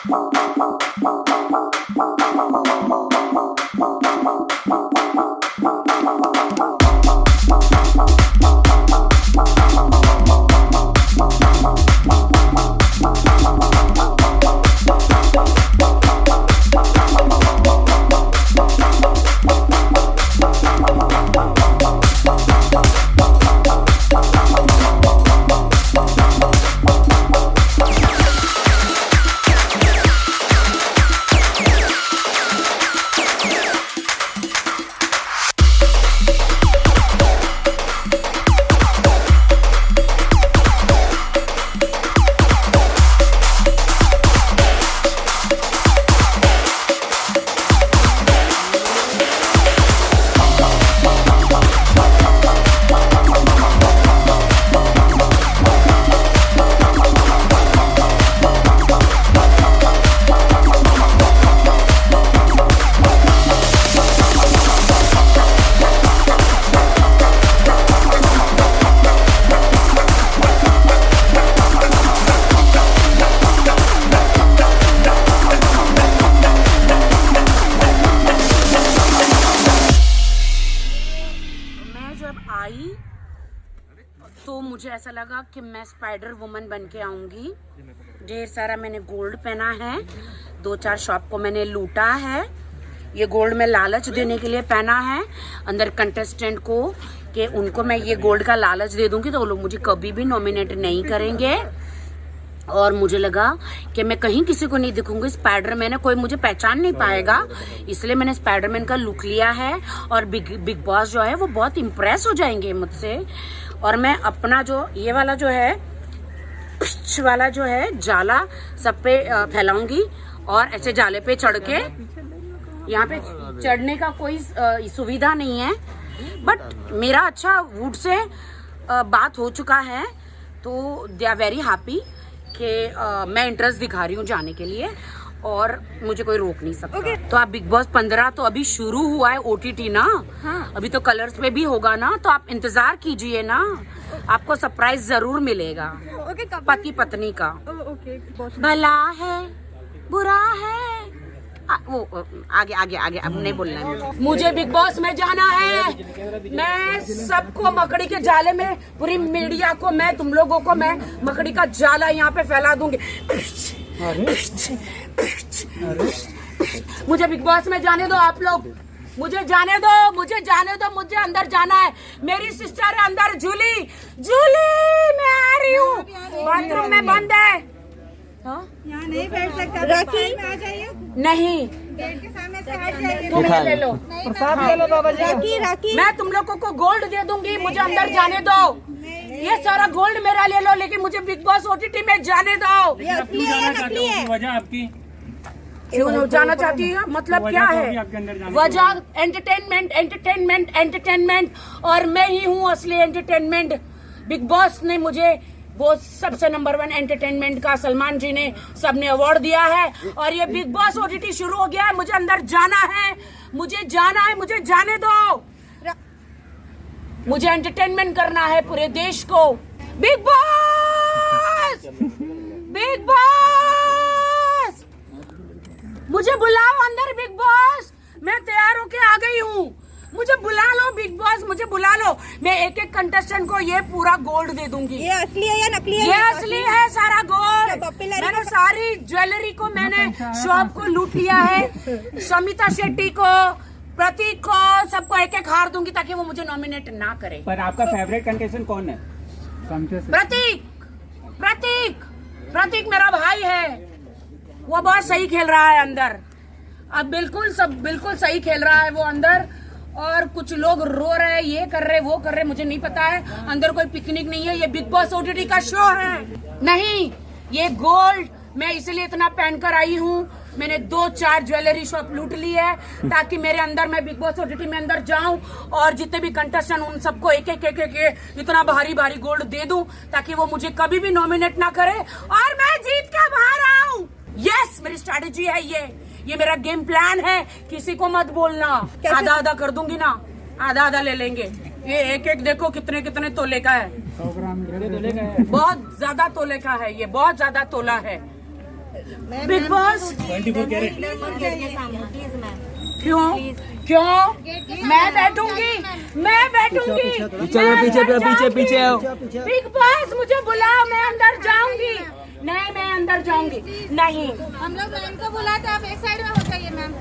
तो मुझे ऐसा लगा कि मैं स्पाइडर वुमन बन के आऊंगी। ढेर सारा मैंने गोल्ड पहना है, 2-4 शॉप को मैंने लूटा है। ये गोल्ड में लालच देने के लिए पहना है अंदर कंटेस्टेंट को कि उनको मैं ये गोल्ड का लालच दे दूंगी तो वो लोग मुझे कभी भी नॉमिनेट नहीं करेंगे। और मुझे लगा कि मैं कहीं किसी को नहीं दिखूंगी, स्पाइडरमैन है, कोई मुझे पहचान नहीं पाएगा, इसलिए मैंने स्पाइडरमैन का लुक लिया है। और बिग बॉस जो है वो बहुत इम्प्रेस हो जाएंगे मुझसे। और मैं अपना जो ये वाला जो है वाला जो है जाला सब पे फैलाऊंगी और ऐसे जाले पे चढ़ के, यहाँ पे चढ़ने का कोई सुविधा नहीं है, बट मेरा अच्छा वुड से बात हो चुका है तो दे आर वेरी हैप्पी कि मैं इंटरेस्ट दिखा रही हूँ जाने के लिए और मुझे कोई रोक नहीं सकता। तो आप बिग बॉस 15 तो अभी शुरू हुआ है OTT ना, हाँ। अभी तो कलर्स पे भी होगा ना, तो आप इंतजार कीजिए ना, आपको सरप्राइज जरूर मिलेगा। पति पत्नी का भला है बुरा है वो आगे आगे आगे अब नहीं बोलना है। मुझे बिग बॉस में जाना है। मैं सबको मकड़ी के जाले में, पूरी मीडिया को, मैं तुम लोगों को मैं मकड़ी का जाला यहाँ पे फैला दूंगी। मुझे बिग बॉस में जाने दो आप लोग, मुझे जाने दो, मुझे जाने दो, मुझे अंदर जाना है। मेरी सिस्टर है अंदर, जूली मैं आ रही हूँ, बाथरूम में बंद है। यहाँ नहीं बैठ सकता, राखी में आ जाइए। नहीं, गेट के सामने से हट जाइए। तुम ले लो, प्रसाद ले लो बाबा जी। राखी मैं तुम लोगों को गोल्ड दे दूंगी, मुझे अंदर जाने दो। ये सारा गोल्ड मेरा ले लो, लेकिन मुझे बिग बॉस OTT में जाने दो। ये असली है नकली है? वजह आपकी क्यों जाना चाहती है, मतलब क्या है वजह? एंटरटेनमेंट और मैं ही हूँ असली एंटरटेनमेंट। बिग बॉस ने मुझे वो सबसे नंबर 1 एंटरटेनमेंट का, सलमान जी ने सबने अवार्ड दिया है। और ये बिग बॉस OTT शुरू हो गया है, मुझे अंदर जाना है, मुझे जाना है, मुझे जाने दो। मुझे एंटरटेनमेंट करना है पूरे देश को। बिग बॉस, बिग बॉस, मुझे बुलाओ अंदर। बिग बॉस, मैं तैयार होके आ गई हूँ, मुझे बुला लो बिग बॉस, मुझे बुला लो। मैं एक एक कंटेस्टेंट को ये पूरा गोल्ड दे दूंगी। ये असली है या नकली है? ये असली है सारा गोल्ड। मैंने सारी ज्वेलरी को, मैंने शॉप को लूट लिया है। समिता शेट्टी को, प्रतीक को, सबको एक एक हार दूंगी ताकि वो मुझे नॉमिनेट ना करे। पर आपका फेवरेट कंटेस्टेंट कौन है? प्रतीक मेरा भाई है, वो बहुत सही खेल रहा है अंदर। अब बिल्कुल सही खेल रहा है वो अंदर। और कुछ लोग रो रहे हैं, ये कर रहे, वो कर रहे, मुझे नहीं पता है। अंदर कोई पिकनिक नहीं है, ये बिग बॉस OTT का शो है। नहीं, ये गोल्ड मैं इसलिए इतना पहनकर आई हूँ। मैंने 2-4 ज्वेलरी शॉप लूट ली है ताकि मेरे अंदर, मैं बिग बॉस OTT में अंदर जाऊं और जितने भी कंटेस्टेंट उन सबको एक इतना भारी गोल्ड दे दूं ताकि वो मुझे कभी भी नॉमिनेट ना करे और मैं जीत के बाहर आऊं। यस, मेरी स्ट्रैटेजी है ये मेरा गेम प्लान है। किसी को मत बोलना। आधा कर दूंगी ना, आधा ले लेंगे। ये एक देखो कितने तोले का है। 100 ग्राम तोले का है। बहुत ज्यादा तोले का है ये, बहुत ज्यादा तोला है। Bigg Boss 24 carat. क्यों क्यों मैं बैठूंगी चलो पीछे पीछे पीछे आओ। बिग बॉस मुझे बुलाओ, मैं अंदर जाऊंगी। नहीं, मैं अंदर जाऊंगी नहीं। हम लोग मैम को बुलाते, आप एक साइड में हो जाइए मैम।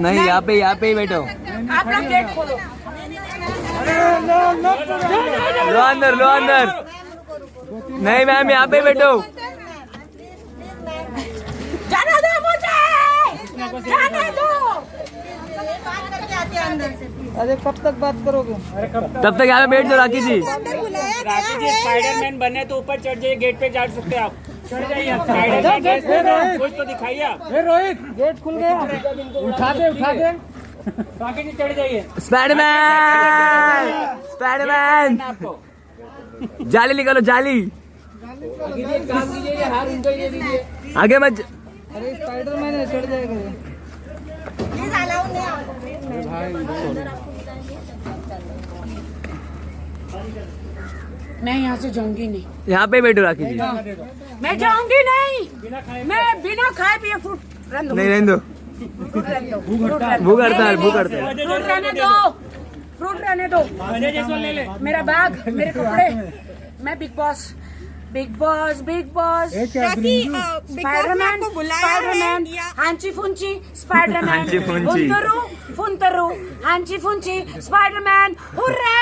नहीं यहाँ पे ही बैठो। आप लोग गेट खोलो। लो अंदर। नहीं मैम यहाँ पे बैठो। जाने दो मुझे, जाने दो। बात करके आते हैं अंदर से। अरे कब तक बात करोगे? तब तक यहाँ पे बैठ जाओ राखी जी। अंदर बुलाया गया राखी जी है। स्पाइडरमैन बने तो ऊपर चढ़ जाइए, गेट पे चढ़ सकते हैं आप। चढ़ जाइए स्पाइडरमैन ड्रेस में, कुछ तो दिखाइए आप। रोहित गेट खुल गया। उठा दे राखी जी चढ़ जाइए। स्पाइडरमैन आपको जाली निकालो, जाली काम कीजिए, हाथ उनको ही दे दीजिए। आगे मत। अरे स्पाइडरमैन है, चढ़ जाएगा ये। प्लीज अलाउ नहीं। मैं यहाँ से जाऊंगी नहीं, यहाँ पे बैठो राखी जी। मैं जाऊंगी नहीं। मैं बिना खाए पिए फ्रूट रहने दो, नहीं रहने दो। फ्रूट रहने दो, फ्रूट रहने दो। भूख हड़ताल नहीं, भूख हड़ताल। फ्रूट रहने दो, फ्रूट रहने दो। अजय जायसवाल ले ले। मेरा बैग, मेरे कपड़े। मैं बिग बॉस स्पाइडरमैन हांची फुंची स्पाइडरमैन हांची फुंची। फुंतरू हांची फुंची स्पाइडरमैन। हुर्रे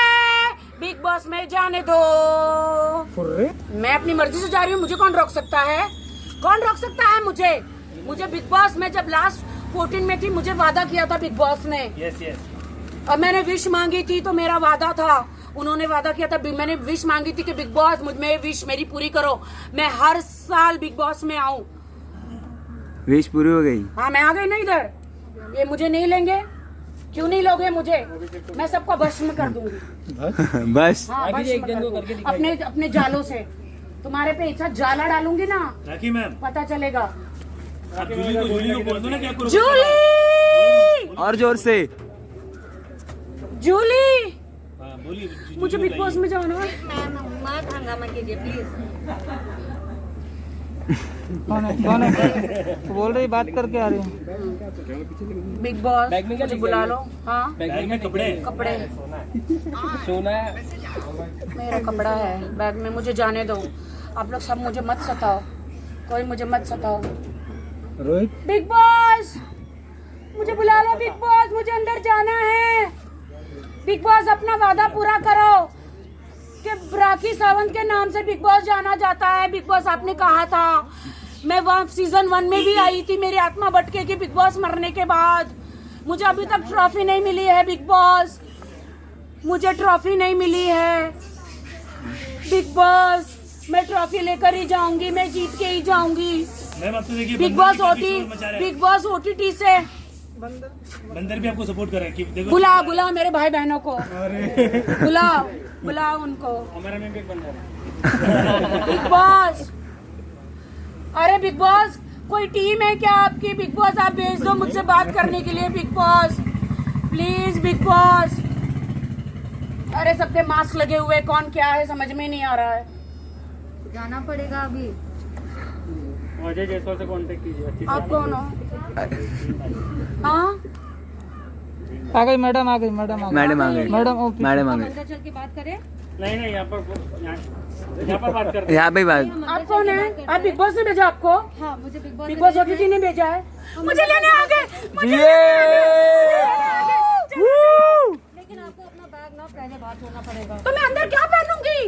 बिग बॉस में जाने दो। मैं अपनी मर्जी से जा रही हूँ, मुझे कौन रोक सकता है? कौन रोक सकता है मुझे बिग बॉस में जब लास्ट 14 में थी, मुझे वादा किया था बिग बॉस ने। यस और मैंने विश मांगी थी, तो मेरा वादा था, उन्होंने वादा किया था, मैंने विश मांगी थी कि बिग बॉस मुझ में विश मेरी पूरी करो, मैं हर साल बिग बॉस में आऊं। विश पूरी हो गई। हाँ मैं आ गई ना इधर। ये मुझे नहीं लेंगे, क्यों नहीं लोगे मुझे? मैं सबको भस्म कर दूंगी। बस हाँ, भस्म कर दूंगी। अपने जालों से तुम्हारे पे ऐसा जाला डालूंगी ना, राखी मैम, पता चलेगा। आप जूली को बोल दो ना क्या करो। जूली, और जोर से। जूली, हाँ, बोलिए। मुझे बिग बॉस में जाना है। मैम मत हंगामा कीजिए प्लीज। कौन है? बोल रही बात करके आ रही हूँ। बिग बॉस मुझे बुला लो। हाँ बैग में कपड़े कपड़े, सोना है। मेरा कपड़ा है बैग में, मुझे जाने दो। आप लोग सब मुझे मत सताओ, कोई मुझे मत सताओ। रोहित बिग बॉस मुझे बुला लो। बिग बॉस मुझे अंदर जाना है। बिग बॉस अपना वादा पूरा करो कि राखी सावंत के नाम से बिग बॉस जाना जाता है। बिग बॉस आपने कहा था, मैं सीजन 1 में भी आई थी, मेरी आत्मा भटके कि बिग बॉस मरने के बाद मुझे अभी तक ट्रॉफी नहीं मिली है। बिग बॉस मुझे ट्रॉफी नहीं मिली है। बिग बॉस मैं ट्रॉफी लेकर ही जाऊंगी, मैं जीत के ही जाऊंगी। मैम, अब तो देखिए बिग बॉस OTT से बंदर भी आपको सपोर्ट कर रहा है कि देखो। बुला मेरे भाई बहनों को, बुलाओ उनको। हमारा में भी एक बंदा है। बिग बॉस, अरे बिग बॉस कोई टीम है क्या आपकी? बिग बॉस आप भेज दो मुझसे बात करने के लिए। Big boss please, big boss. अरे सबके मास्क लगे हुए, कौन क्या है समझ में नहीं आ रहा है। जाना पड़ेगा अभी। अजय जायसवाल से कांटेक्ट कीजिए। अच्छी आप कौन हो? हाँ आ गई मैडम, आ गई मैडम, मैडम आ गई। मैडम मैडम आ गई। अंदर चल के बात करें। नहीं यहाँ पर बात करते हैं। यहाँ पे बात। आप कौन है? आप बिग बॉस ने भेजा आपको? हाँ मुझे big boss big Boss OTT ने भेजा है, मुझे लेने आ गए। लेकिन आपको अपना बैग ना पहले बात होना पड़ेगा। तो मैं अंदर क्या पहनूंगी?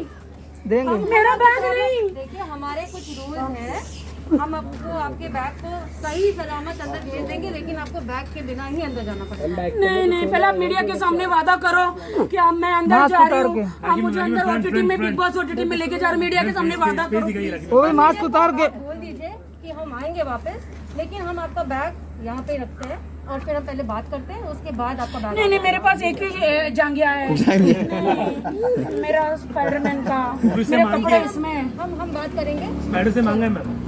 देंगे। मेरा बैग नहीं। देखिए हमारे कुछ रूल हैं, हम आपको आपके बैग को सही सलामत अंदर भेज देंगे, लेकिन आपको बैग के बिना ही अंदर जाना पड़ेगा। नहीं पहले आप मीडिया के सामने वादा करो कि अब मैं अंदर जा रही हूँ, आप मुझे अंदर OTT में, बिग बॉस OTT में लेके जा रहे। मीडिया के सामने वादा करो। ओए मास्क उतार के। बोल दीजिए कि हम आएंगे वापस, लेकिन हम आपका बैग यहाँ पे रखते हैं और फिर हम पहले बात करते हैं, उसके बाद आपका बैग। नहीं मेरे पास एक ही जांघिया है। नहीं, मेरा स्पाइडरमैन का, मेरे कपड़े इसमें। हम बात करेंगे। स्पाइडर से मांगा है मैम।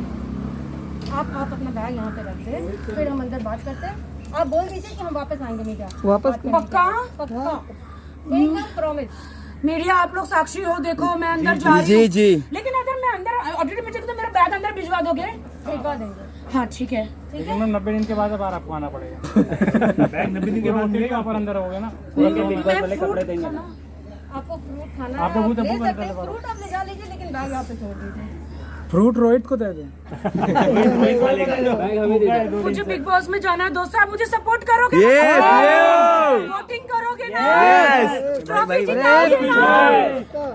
आप अपना बैग यहाँ पे रखते हैं, फिर हम अंदर बात करते हैं। आप बोल दीजिए कि हम वापस आएंगे मीडिया। वापस पक्का? पक्का, एकदम प्रॉमिस। मीडिया आप लोग साक्षी हो, देखो मैं अंदर जा रही हूँ। जी। लेकिन अगर मैं अंदर OTT में चलूँ तो मेरा बैग अंदर भिजवा दोगे? भिजवा देंगे। हाँ ठीक है। लेकिन मैम 90 दिन के बाद अब आपको आना पड़ेगा। बैग 90 दिन के बाद मिलेगा। पर अंदर हो गया ना। कपड़े देंगे ना। आपको फ्रूट खाना आपको है, बहुत आप ले अबू सकते हैं, करता है। फ्रूट आप ले जा लीजिए, लेकिन बैग यहाँ पे छोड़ दीजिए। फ्रूट रोहित को दे दें। मुझे बिग बॉस में जाना है दोस्तों, आप मुझे सपोर्ट करोगे? वोटिंग करोगे ना? ट्रॉफी जिताओगे ना?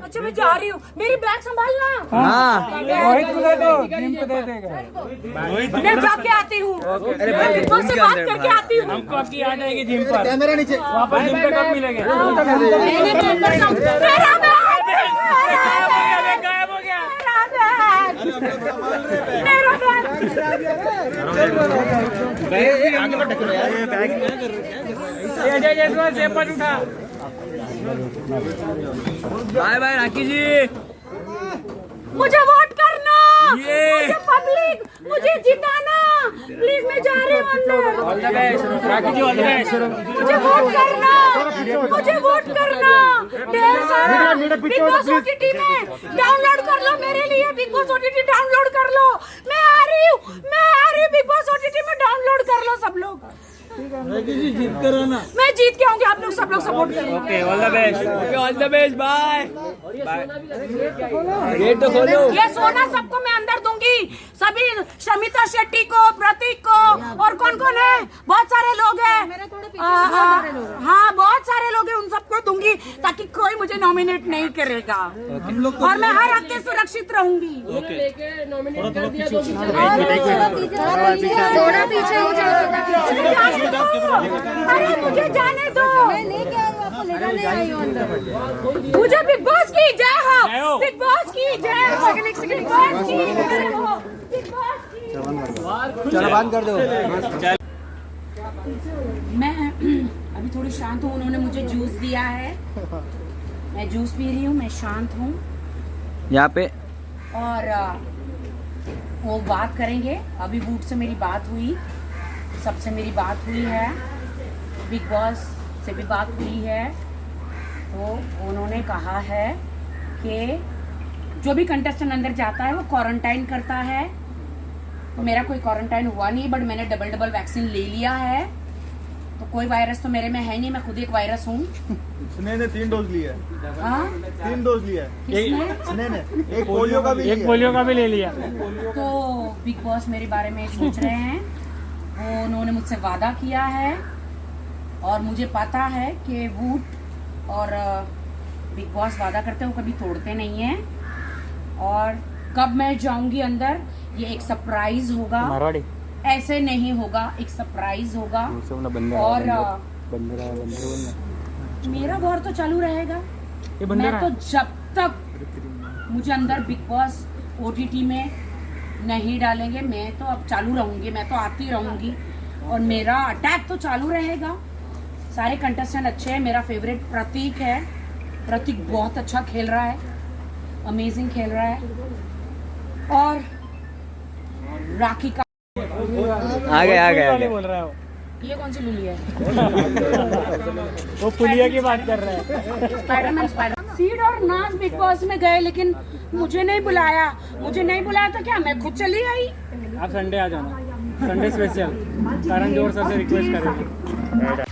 अच्छा मैं जा रही हूँ, मेरी बैग संभालना। रोहित को दे दो, जिम पे दे देगा। मैं जाके आती हूँ, मैं बिग बॉस से बात करके आती हूँ। हमको आपकी याद आएगी जिम पर। कैमरा नीचे। वापस जिम पे कब मिलेंगे? मैंने तो अंदर जाऊँ। मेरा बैग! गायब हो गया। मेरा बैग! अजय जायसवाल सेब पर उठा। बाय बाय राखी जी। मुझे वोट करना, मुझे पब्लिक, मुझे जिताना, प्लीज मैं जा रही हूँ अंदर। All the best Rakhi ji, all the best. मुझे वोट करना, मुझे वोट करना। ढेर सारा बिग बॉस OTT में डाउनलोड कर लो मेरे लिए, बिग बॉस OTT डाउनलोड कर लो। मैं आ रही हूँ बिग बॉस OTT में डाउनलोड कर लो सब लोग। मैं जीत के आऊंगी, आप लोग सब लोग सपोर्ट करेंगे। Okay all the best. Okay all the best bye. Gate तो खोलो। ये सोना सबको मैं अंदर दूंगी, सभी शमिता शेट्टी को, प्रतीक को, और कौन कौन है, बहुत सारे लोग हैं। हाँ बहुत सारे लोग हैं, उन सबको दूंगी ताकि कोई मुझे नॉमिनेट नहीं करेगा। और मैं हर हफ्ते सुरक्षित रहूंगी। थोड़ा पीछे हो जाओ। अरे मुझे जाने दो, मैं लेके आई हूँ, आपको ले जाने आई हूँ अंदर। मुझे बिग बॉस की जय हो, बिग बॉस की जय हो, बिग बॉस की जय हो, बिग बॉस की। चलो बंद कर दो। मैं अभी थोड़ी शांत हूँ, उन्होंने मुझे जूस दिया है, मैं जूस पी रही हूँ, मैं शांत हूँ। यहाँ पे और वो बात करेंगे, अभी वूट से मेरी बात हुई, सबसे मेरी बात हुई है, बिग बॉस से भी बात हुई है। तो उन्होंने कहा है कि जो भी कंटेस्टेंट अंदर जाता है वो क्वारंटाइन करता है। तो मेरा कोई क्वारंटाइन हुआ नहीं, बट मैंने डबल वैक्सीन ले लिया है, तो कोई वायरस तो मेरे में है नहीं, मैं खुद एक वायरस हूँ। उसने 3 डोज लिया है। हाँ 3 डोज लिया है। किसने? उसने एक पोलियो का भी एक पोलियो का भी ले लिया। तो बिग बॉस मेरे बारे में सोच रहे हैं, वो उन्होंने मुझसे वादा किया है, और मुझे पता है कि वूट और बिग बॉस वादा करते हैं वो कभी तोड़ते नहीं हैं। और कब मैं जाऊंगी अंदर ये एक सरप्राइज होगा, ऐसे नहीं होगा, एक सरप्राइज होगा। और मेरा वॉर तो चालू रहेगा, मैं तो जब तक मुझे अंदर बिग बॉस OTT में नहीं डालेंगे, मैं तो अब चालू रहूंगी, मैं तो आती रहूंगी, और मेरा अटैक तो चालू रहेगा। सारे कंटेस्टेंट अच्छे हैं, मेरा फेवरेट प्रतीक है, प्रतीक बहुत अच्छा खेल रहा है, अमेजिंग खेल रहा है। और राखी का आ गए बोल रहा है वो। ये कौन सी लुली है? वो पुलिया की बात कर रहा है। स्पाइडरमैन सीड और नाज बिग बॉस में गए, लेकिन मुझे नहीं बुलाया तो क्या मैं खुद चली आई? आप संडे आ जाना, Sunday special Karan Johar sir से रिक्वेस्ट करेंगे।